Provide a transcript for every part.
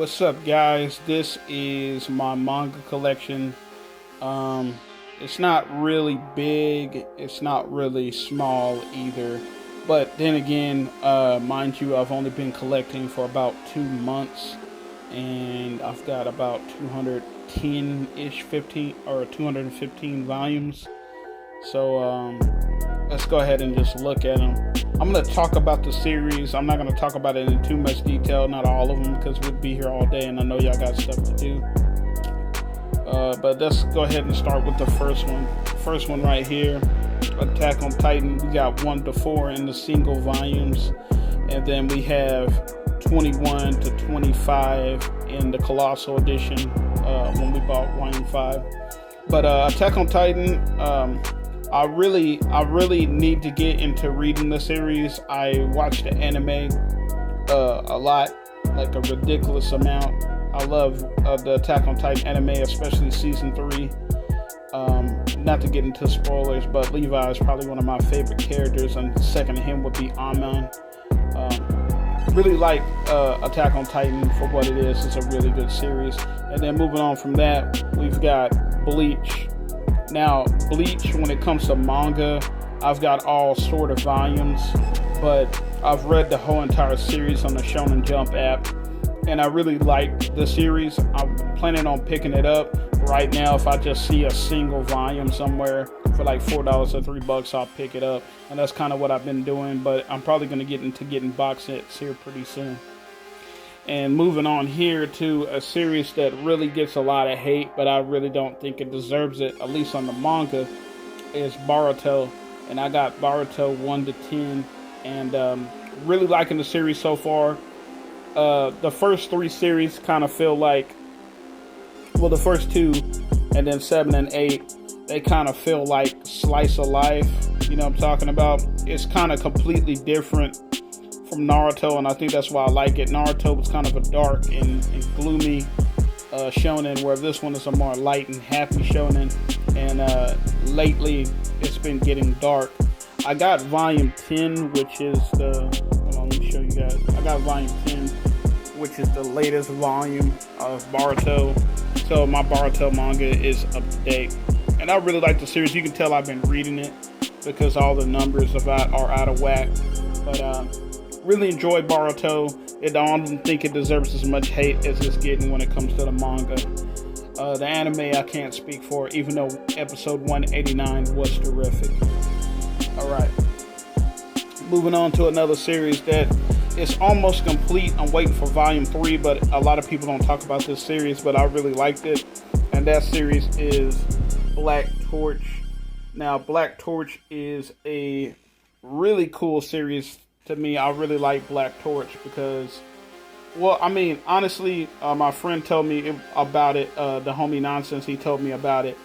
What's up, guys? This is my manga collection. It's not really big, it's not really small either. But then again, mind you, I've only been collecting for about 2 months, and I've got about 210-ish, 15 or 215 volumes. So let's go ahead and just look at them. I'm going to talk about the series. I'm not going to talk about it in too much detail, not all of them, because we'd be here all day, and I know y'all got stuff to do. But let's go ahead and start with the first one. First one right here, Attack on Titan. We got 1 to 4 in the single volumes, and then we have 21 to 25 in the Colossal Edition when we bought Volume 5. But Attack on Titan, I really need to get into reading the series. I watched the anime a lot, like a ridiculous amount. I love the Attack on Titan anime, especially season 3. Not to get into spoilers, but Levi is probably one of my favorite characters, and second to him would be Amon. Really like Attack on Titan for what it is. It's a really good series. And then moving on from that, we've got Bleach. Now, Bleach, when it comes to manga, I've got all sort of volumes, but I've read the whole entire series on the Shonen Jump app, and I really like the series. I'm planning on picking it up. Right now, if I just see a single volume somewhere for like $4 or $3, I'll pick it up, and that's kind of what I've been doing, but I'm probably going to get into getting box sets here pretty soon. And moving on here to a series that really gets a lot of hate, but I really don't think it deserves it, at least on the manga, is Boruto. And I got Boruto 1 to 10, and really liking the series so far. The first 3 series kind of feel like, well, the first 2, and then 7 and 8, they kind of feel like slice of life. You know what I'm talking about? It's kind of completely different from Naruto, and I think that's why I like it. Naruto was kind of a dark and gloomy shonen, where this one is a more light and happy shonen, and lately it's been getting dark. I got volume 10, which is hold on, let me show you guys. I got volume 10, which is the latest volume of Boruto, so my Boruto manga is up to date, and I really like the series. You can tell I've been reading it because all the numbers are out of whack, but really enjoy Boruto. I don't think it deserves as much hate as it's getting when it comes to the manga. The anime I can't speak for, even though episode 189 was terrific. Alright, moving on to another series that is almost complete. I'm waiting for volume 3, but a lot of people don't talk about this series, but I really liked it, and that series is Black Torch. Now, Black Torch is a really cool series. To me, I really like Black Torch because, well, I mean, honestly, my friend told me about it, the homie Nonsense, he told me about it,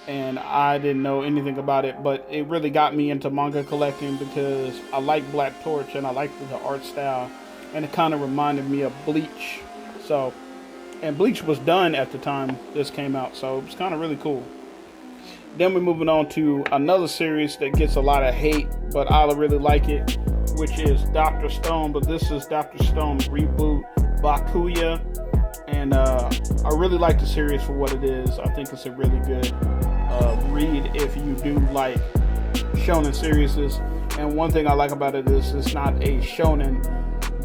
and I didn't know anything about it, but it really got me into manga collecting because I like Black Torch, and I like the art style, and it kind of reminded me of Bleach. So, and Bleach was done at the time this came out, so it was kind of really cool. Then we're moving on to another series that gets a lot of hate, but I really like it, which is Dr. Stone, but this is Dr. Stone reboot, Bakuya, and I really like the series for what it is. I think it's a really good read if you do like shonen series. And one thing I like about it is it's not a shonen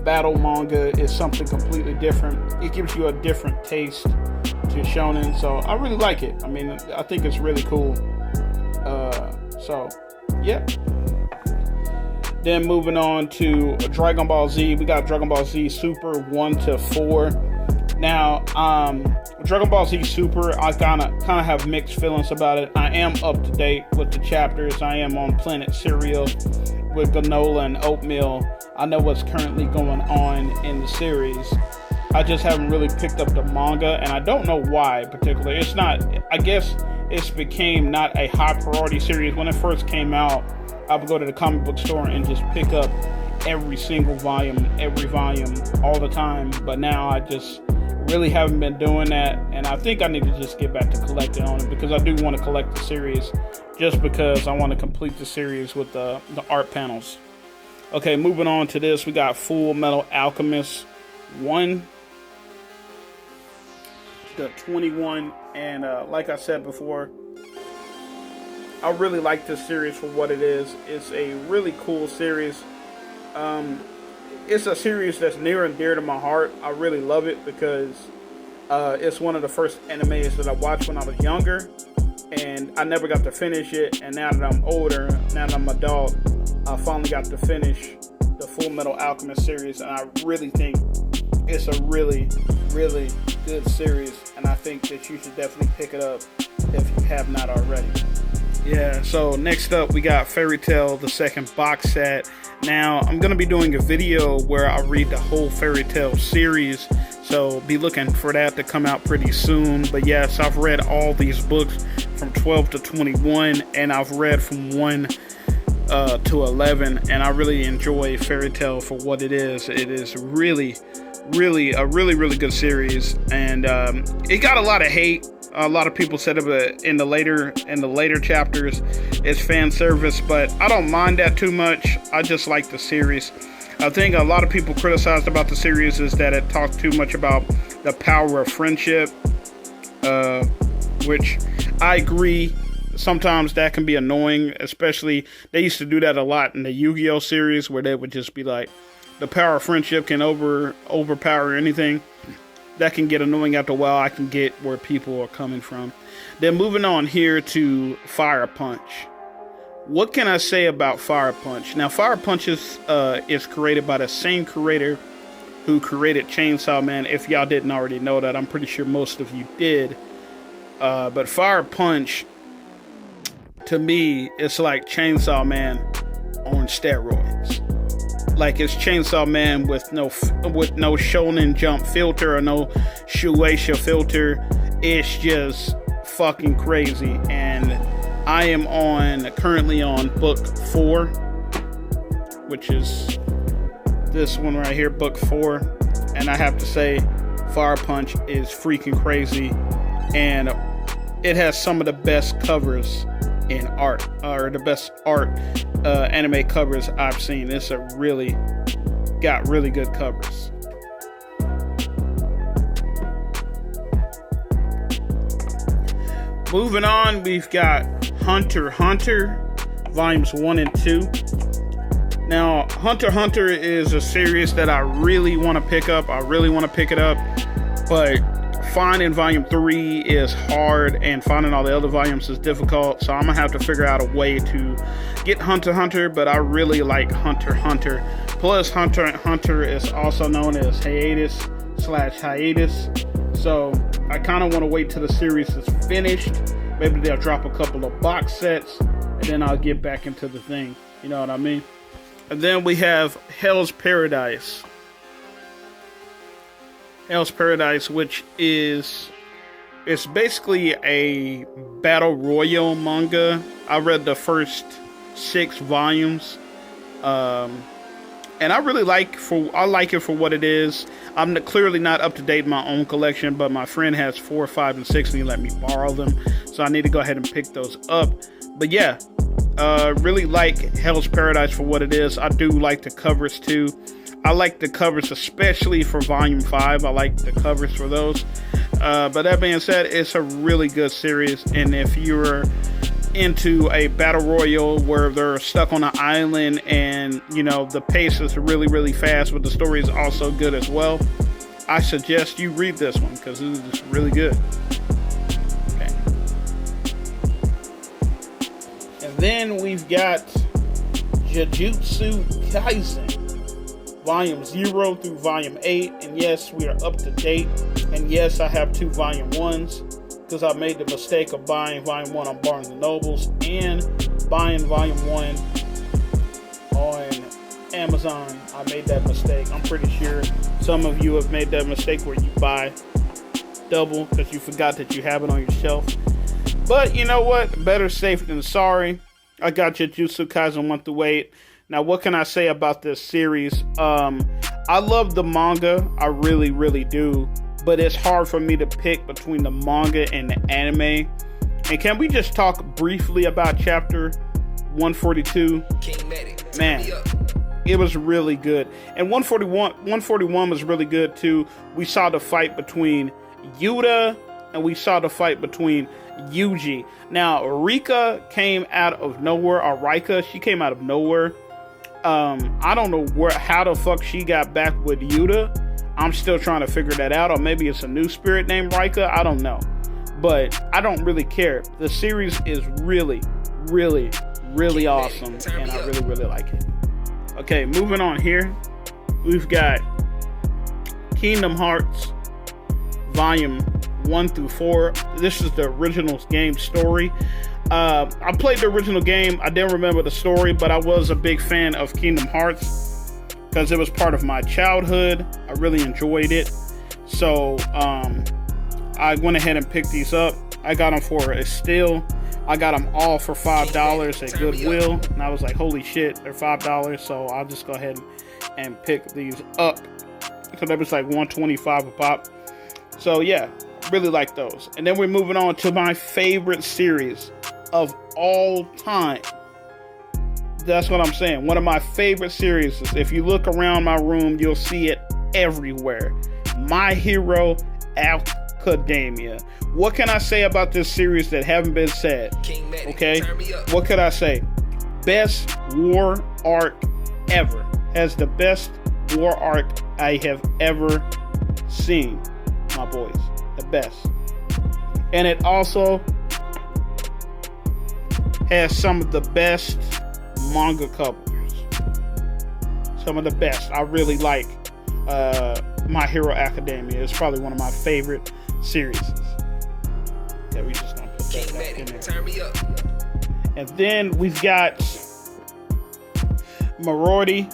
battle manga. It's something completely different. It gives you a different taste to shonen, so I really like it. I mean, I think it's really cool. So, yeah. Then moving on to Dragon Ball Z, we got Dragon Ball Z Super 1 to 4. Now, Dragon Ball Z Super, I kind of have mixed feelings about it. I am up to date with the chapters. I am on Planet Cereal with granola and oatmeal. I know what's currently going on in the series. I just haven't really picked up the manga, and I don't know why particularly. It's not, I guess it's became not a high priority series. When it first came out, I would go to the comic book store and just pick up every volume, all the time. But now I just really haven't been doing that, and I think I need to just get back to collecting on it because I do want to collect the series just because I want to complete the series with the art panels. Okay, moving on to this, we got Full Metal Alchemist 1. to 21. And like I said before, I really like this series for what it is. It's a really cool series. It's a series that's near and dear to my heart. I really love it because it's one of the first animes that I watched when I was younger, and I never got to finish it. And now that I'm older, now that I'm an adult, I finally got to finish the Full Metal Alchemist series, and I really think it's a really, really good series, and I think that you should definitely pick it up if you have not already. Yeah, so next up we got Fairy Tail, the second box set. Now, I'm going to be doing a video where I read the whole Fairy Tail series, so be looking for that to come out pretty soon. But yes, I've read all these books from 12 to 21, and I've read from 1 to 11, and I really enjoy Fairy Tail for what it is. It is really a really good series, and it got a lot of hate. A lot of people said it in the later chapters it's fan service, but I don't mind that too much. I just like the series. I think a lot of people criticized about the series is that it talked too much about the power of friendship, which I agree. Sometimes that can be annoying, especially they used to do that a lot in the Yu-Gi-Oh series, where they would just be like, the power of friendship can overpower anything. That can get annoying after a while. I can get where people are coming from. Then moving on here to Fire Punch. What can I say about Fire Punch? Now, Fire Punch is created by the same creator who created Chainsaw Man. If y'all didn't already know that, I'm pretty sure most of you did. But Fire Punch, to me, it's like Chainsaw Man on steroids. Like, it's Chainsaw Man with no Shonen Jump filter or no Shueisha filter. It's just fucking crazy. And I am currently on book 4, which is this one right here, book 4. And I have to say, Fire Punch is freaking crazy. And it has some of the best covers in art, or the best art anime covers I've seen. It's got really good covers. Moving on, we've got Hunter x Hunter volumes 1 and 2. Now, Hunter x Hunter is a series that I really want to pick up. I really want to pick it up, but finding volume 3 is hard, and finding all the other volumes is difficult, so I'm gonna have to figure out a way to get Hunter x Hunter. But I really like Hunter x Hunter. Plus, Hunter x Hunter is also known as hiatus/hiatus, so I kind of want to wait till the series is finished. Maybe they'll drop a couple of box sets, and then I'll get back into the thing, you know what I mean? And then we have Hell's Paradise, which is, it's basically a battle royale manga. I read the first 6 volumes, and I really like it for what it is. I'm clearly not up to date in my own collection, but my friend has 4, 5, and 6, and he let me borrow them, so I need to go ahead and pick those up. But yeah, really like Hell's Paradise for what it is. I do like the covers too. I like the covers, especially for Volume 5. I like the covers for those. But that being said, it's a really good series. And if you're into a battle royale where they're stuck on an island and, you know, the pace is really, really fast, but the story is also good as well, I suggest you read this one because it is really good. Okay. And then we've got Jujutsu Kaisen, Volume 0 through Volume 8, and yes, we are up to date, and yes, I have 2 Volume 1s, because I made the mistake of buying Volume 1 on Barnes & Nobles, and buying Volume 1 on Amazon. I made that mistake. I'm pretty sure some of you have made that mistake where you buy double, because you forgot that you have it on your shelf. But you know what? Better safe than sorry. I got Jujutsu Kaisen 1 through 8. Now, what can I say about this series? I love the manga. I really, really do. But it's hard for me to pick between the manga and the anime. And can we just talk briefly about chapter 142? Man, it was really good. And 141 was really good too. We saw the fight between Yuta and we saw the fight between Yuji. Now, Rika came out of nowhere, or Rika, she came out of nowhere. I don't know how the fuck she got back with Yuta. I'm still trying to figure that out, or maybe it's a new spirit named Rika. I don't know, but I don't really care. The series is really, really, really awesome, and I really, really like it. Okay, moving on here, we've got Kingdom Hearts Volume 1 through 4. This is the original game story. I played the original game. I didn't remember the story, but I was a big fan of Kingdom Hearts because it was part of my childhood. I really enjoyed it. So I went ahead and picked these up. I got them for a steal. I got them all for $5 at Goodwill. And I was like, holy shit, they're $5. So I'll just go ahead and pick these up. So that was like $125 a pop. So yeah, really like those. And then we're moving on to my favorite series of all time. That's what I'm saying. One of my favorite series is, if you look around my room, you'll see it everywhere. My Hero Academia. What can I say about this series that haven't been said? Okay, what could I say? Best war arc ever. Has the best war arc I have ever seen, my boys. The best. And it also has some of the best manga covers. Some of the best. I really like My Hero Academia. It's probably one of my favorite series. Yeah, we just gonna put that back in there. Turn me up. And then we've got Marauder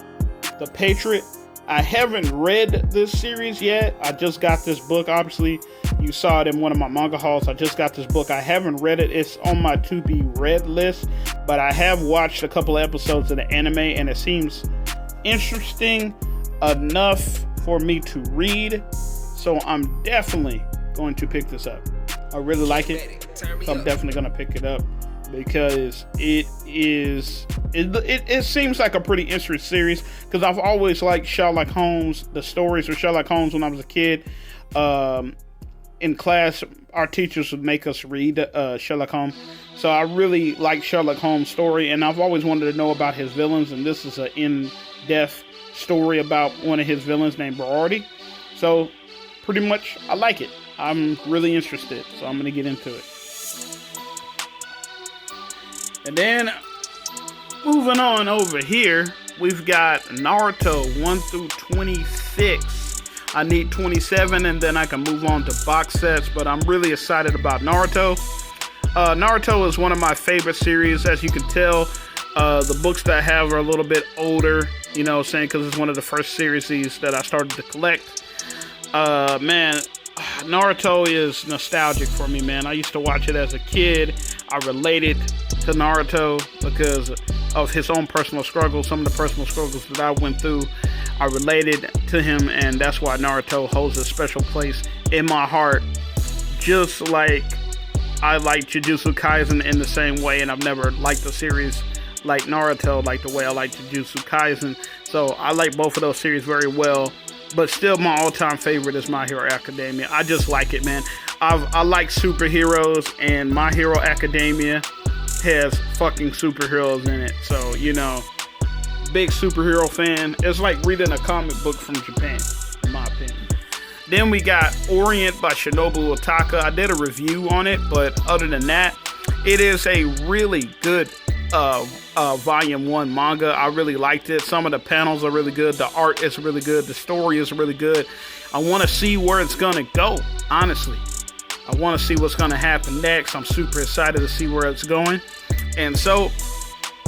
the Patriot. I haven't read this series yet. I just got this book. Obviously, you saw it in one of my manga hauls. I just got this book. I haven't read it. It's on my to be read list, but I have watched a couple of episodes of the anime, and it seems interesting enough for me to read. So I'm definitely going to pick this up. I really like it. So I'm definitely going to pick it up because it seems like a pretty interesting series, because I've always liked Sherlock Holmes, the stories of Sherlock Holmes when I was a kid. In class, our teachers would make us read Sherlock Holmes. So I really like Sherlock Holmes' story, and I've always wanted to know about his villains, and this is an in-depth story about one of his villains named Marauder. So pretty much I like it. I'm really interested, so I'm going to get into it. And then moving on over here, we've got Naruto 1 through 26. I need 27 and then I can move on to box sets, but I'm really excited about Naruto. Naruto is one of my favorite series, as you can tell. The books that I have are a little bit older, you know what I'm saying, because it's one of the first series that I started to collect. Man, Naruto is nostalgic for me, man. I used to watch it as a kid. I related to Naruto because of his own personal struggles, some of the personal struggles that I went through. I related to him, and that's why Naruto holds a special place in my heart. Just like I like Jujutsu Kaisen in the same way, and I've never liked a series like Naruto like the way I like Jujutsu Kaisen. So I like both of those series very well. But still, my all-time favorite is My Hero Academia. I just like it, man. I like superheroes, and My Hero Academia has fucking superheroes in it. So, you know, big superhero fan. It's like reading a comic book from Japan, in my opinion. Then we got Orient by Shinobu Otaku. I did a review on it, but other than that, it is a really good volume 1 manga. I really liked it. Some of the panels are really good. The art is really good. The story is really good. I want to see where it's going to go, honestly. I want to see what's going to happen next. I'm super excited to see where it's going. And so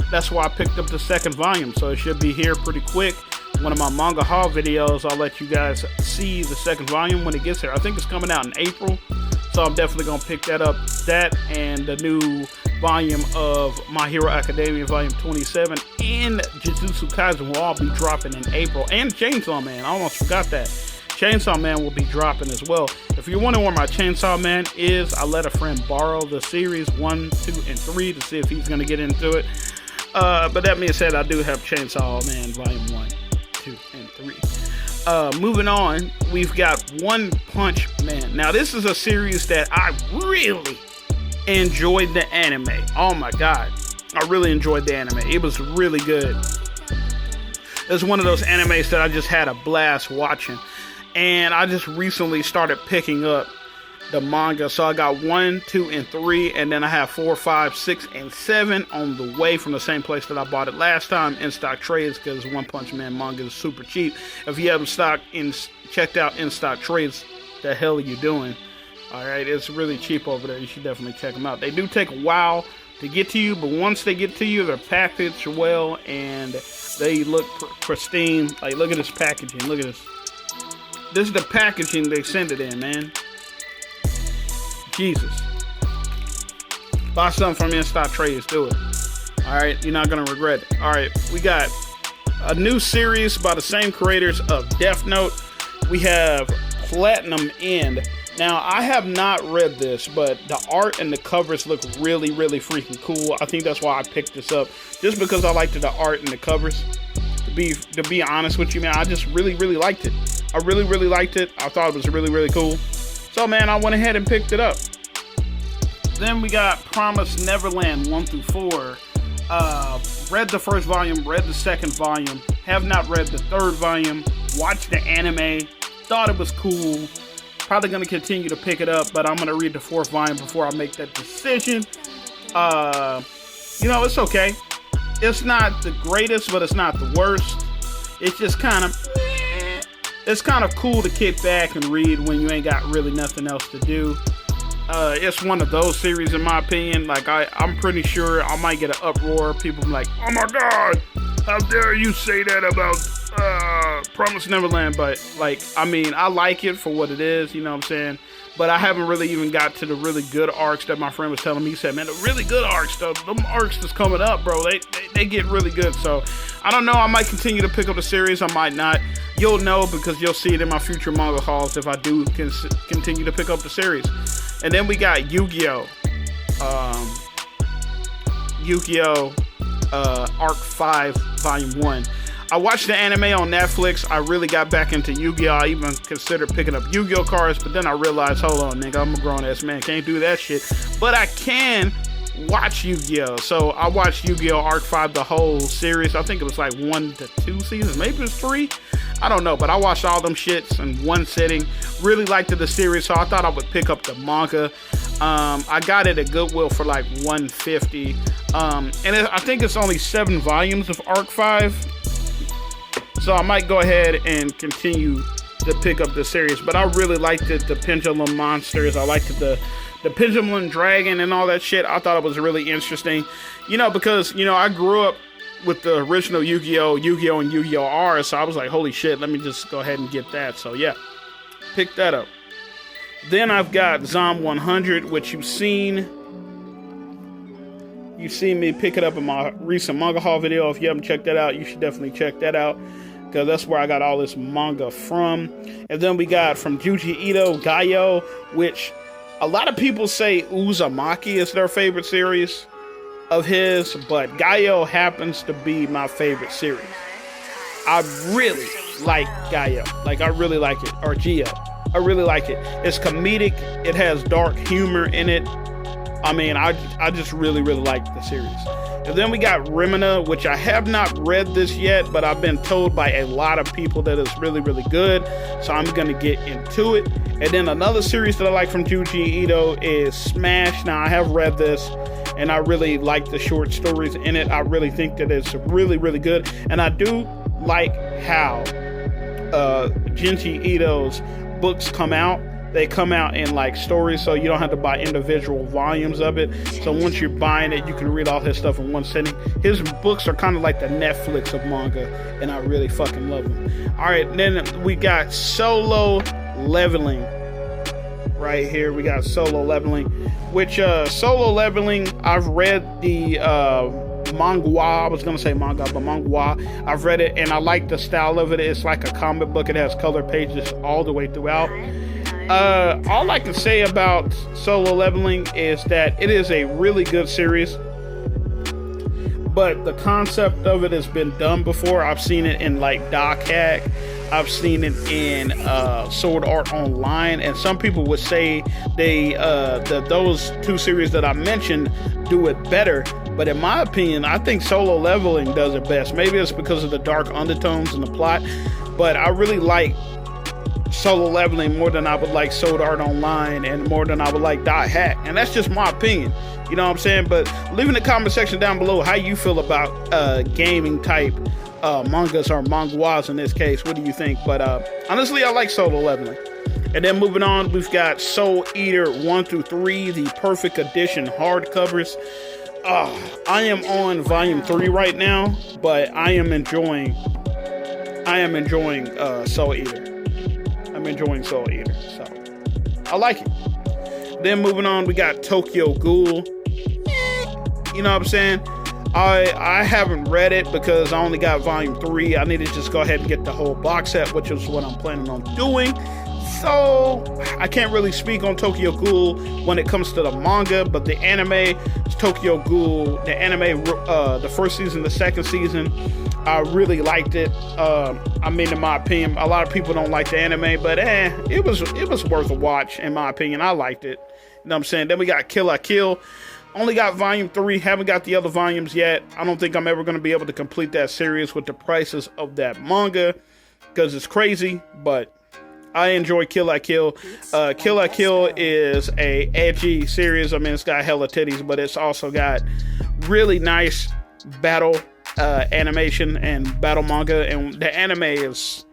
that's why I picked up the second volume. So it should be here pretty quick. One of my manga haul videos, I'll let you guys see the second volume when it gets here. I think it's coming out in April. So I'm definitely going to pick that up. That and the new volume of My Hero Academia, volume 27, and Jujutsu Kaisen will all be dropping in April. And Chainsaw Man, I almost forgot that. Chainsaw Man will be dropping as well. If you're wondering where my Chainsaw Man is, I let a friend borrow the series 1, 2, and 3 to see if he's going to get into it. But that being said, I do have Chainsaw Man volume 1, 2, and 3. Moving on, we've got One Punch Man. Now, this is a series that I really enjoyed the anime. Oh my god, I really enjoyed the anime. It was really good. It's one of those animes that I just had a blast watching, and I just recently started picking up the manga. So I got 1, 2, and 3, and then I have 4, 5, 6, and 7 on the way from the same place that I bought it last time, In Stock Trades, because One Punch Man manga is super cheap. If you haven't checked out In Stock Trades, the hell are you doing? Alright, it's really cheap over there. You should definitely check them out. They do take a while to get to you, but once they get to you, they're packaged well, and they look pristine. Like, look at this packaging. Look at this. This is the packaging they send it in, man. Jesus. Buy something from In Stock Trades. Do it. Alright, you're not going to regret it. Alright, we got a new series by the same creators of Death Note. We have Platinum End. Now, I have not read this, but the art and the covers look really, really freaking cool. I think that's why I picked this up, just because I liked the art and the covers. To be honest with you, man, I just really, really liked it. I really, really liked it. I thought it was really, really cool. So, man, I went ahead and picked it up. Then we got Promised Neverland 1 through 4. Read the first volume, read the second volume, have not read the third volume, watched the anime, thought it was cool. Probably going to continue to pick it up, but I'm going to read the fourth volume before I make that decision. You know, it's okay. It's not the greatest, but it's not the worst. It's just kind of, it's kind of cool to kick back and read when you ain't got really nothing else to do. It's one of those series, in my opinion. Like, I'm pretty sure I might get an uproar. People be like, oh my god, how dare you say that about Promised Neverland. But, like, I mean, I like it for what it is, you know what I'm saying? But I haven't really even got to the really good arcs that my friend was telling me. He said, man, the really good arcs, them arcs that's coming up, bro, they get really good. So, I don't know, I might continue to pick up the series, I might not. You'll know because you'll see it in my future manga hauls if I do continue to pick up the series. And then we got Yu-Gi-Oh! Yu-Gi-Oh! Arc 5, Volume 1. I watched the anime on Netflix. I really got back into Yu-Gi-Oh! I even considered picking up Yu-Gi-Oh! Cards, but then I realized, hold on, nigga, I'm a grown-ass man. Can't do that shit. But I can watch Yu-Gi-Oh! So I watched Yu-Gi-Oh! Arc 5, the whole series. I think it was like 1 to 2 seasons. Maybe it was 3. I don't know, but I watched all them shits in one sitting. Really liked the series, so I thought I would pick up the manga. I got it at Goodwill for like $150. I think it's only 7 volumes of Arc 5. So I might go ahead and continue to pick up the series. But I really liked it, the Pendulum Monsters. I liked the Pendulum Dragon and all that shit. I thought it was really interesting. You know, because, you know, I grew up with the original Yu-Gi-Oh! Yu-Gi-Oh! And Yu-Gi-Oh! R, so I was like, holy shit, let me just go ahead and get that. So yeah, pick that up. Then I've got Zom 100, which you've seen me pick it up in my recent manga haul video. If you haven't checked that out, you should definitely check that out, because that's where I got all this manga from. And then we got from Junji Ito, Gaio, which a lot of people say Uzumaki is their favorite series of his, but Gaio happens to be my favorite series. I really like Gaio. Like, I really like it. Or Geo. I really like it. It's comedic. It has dark humor in it. I mean, I just really, really like the series. And then we got Remina, which I have not read this yet, but I've been told by a lot of people that it's really, really good. So I'm going to get into it. And then another series that I like from Junji Ito is Smash. Now, I have read this, and I really like the short stories in it. I really think that it's really, really good. And I do like how Junji Ito's books come out. They come out in like stories, so you don't have to buy individual volumes of it. So once you're buying it, you can read all his stuff in one sitting. His books are kind of like the Netflix of manga, and I really fucking love them. All right, then we got Solo Leveling. Right here, we got Solo Leveling, which Solo Leveling, I've read the manga. I was gonna say manga, but manga. I've read it, and I like the style of it. It's like a comic book. It has color pages all the way throughout. All I can say about Solo Leveling is that it is a really good series, but the concept of it has been done before. I've seen it in like Doc Hack. I've seen it in Sword Art Online, and some people would say those two series that I mentioned do it better. But in my opinion, I think Solo Leveling does it best. Maybe it's because of the dark undertones in the plot, but I really like Solo Leveling more than I would like Sword Art Online, and more than I would like Dot Hack. And that's just my opinion. You know what I'm saying? But leave in the comment section down below how you feel about gaming type mangas, or manguas in this case. What do you think? But honestly, I like Solo Leveling. And then moving on, we've got Soul Eater 1 through 3, the Perfect Edition hardcovers. I am on volume 3 right now, but I am enjoying Soul Eater. I'm enjoying Soul Eater, so I like it. Then moving on, we got Tokyo Ghoul. You know what I'm saying? I haven't read it because I only got volume 3. I need to just go ahead and get the whole box set, which is what I'm planning on doing. So I can't really speak on Tokyo Ghoul when it comes to the manga, but the anime is Tokyo Ghoul. The anime, the first season, the second season, I really liked it. I mean, in my opinion, a lot of people don't like the anime, but it was worth a watch in my opinion. I liked it. You know what I'm saying? Then we got Kill la Kill. Only got volume 3, haven't got the other volumes yet. I don't think I'm ever going to be able to complete that series with the prices of that manga, because it's crazy, but I enjoy Kill la Kill. Kill la Kill is a edgy series. I mean, it's got hella titties, but it's also got really nice battle animation and battle manga, and the anime is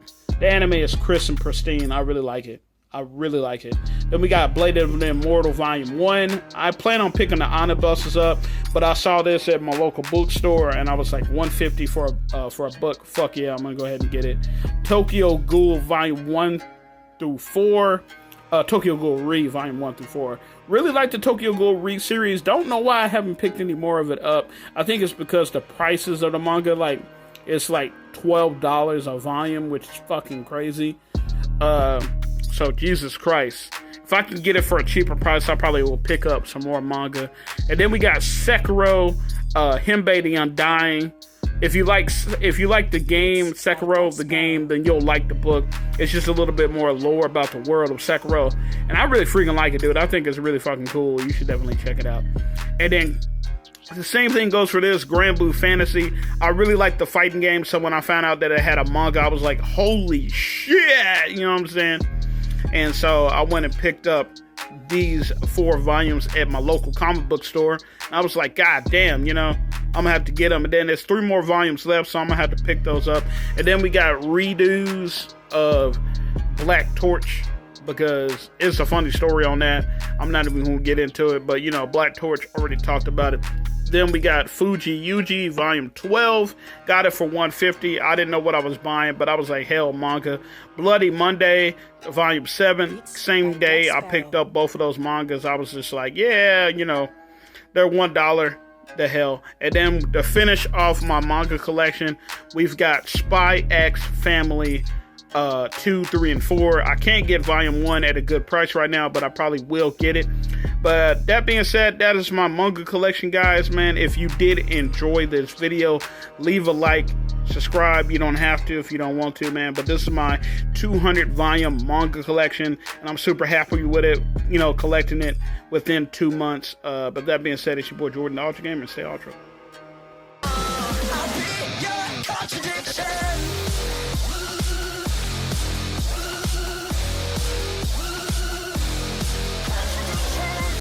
crisp and pristine. I really like it. Then we got Blade of the Immortal Volume 1. I plan on picking the omnibuses up, but I saw this at my local bookstore, and I was like $150 for a book. Fuck yeah, I'm gonna go ahead and get it. Tokyo Ghoul Volume 1 through 4. Tokyo Ghoul Re Volume 1 through 4. Really like the Tokyo Ghoul Re series. Don't know why I haven't picked any more of it up. I think it's because the prices of the manga, like, it's like $12 a volume, which is fucking crazy. So Jesus Christ. If I can get it for a cheaper price, I probably will pick up some more manga. And then we got Sekiro, Himbe the Undying. If you like the game, Sekiro, the game, then you'll like the book. It's just a little bit more lore about the world of Sekiro. And I really freaking like it, dude. I think it's really fucking cool. You should definitely check it out. And then the same thing goes for this, Grand Blue Fantasy. I really like the fighting game, so when I found out that it had a manga, I was like, holy shit! You know what I'm saying? And so I went and picked up these 4 volumes at my local comic book store. And I was like, God damn, you know, I'm gonna have to get them. And then there's 3 more volumes left, so I'm gonna have to pick those up. And then we got redos of Black Torch, because it's a funny story on that. I'm not even gonna get into it, but you know, Black Torch, already talked about it. Then we got Fuji Yuji Volume 12. Got it for $150. I didn't know what I was buying, but I was like, hell, manga. Bloody Monday Volume 7. Same day I picked up both of those mangas. I was just like, yeah, you know, they're $1. The hell. And then to finish off my manga collection, we've got Spy X Family 2, 3, and 4. I can't get Volume 1 at a good price right now, but I probably will get it. But that being said, that is my manga collection, guys. Man, if you did enjoy this video, leave a like, subscribe. You don't have to if you don't want to, man. But this is my 200 volume manga collection, and I'm super happy with it, you know, collecting it within 2 months. But that being said, it's your boy Jordan, the Ultra Gamer, and stay Ultra.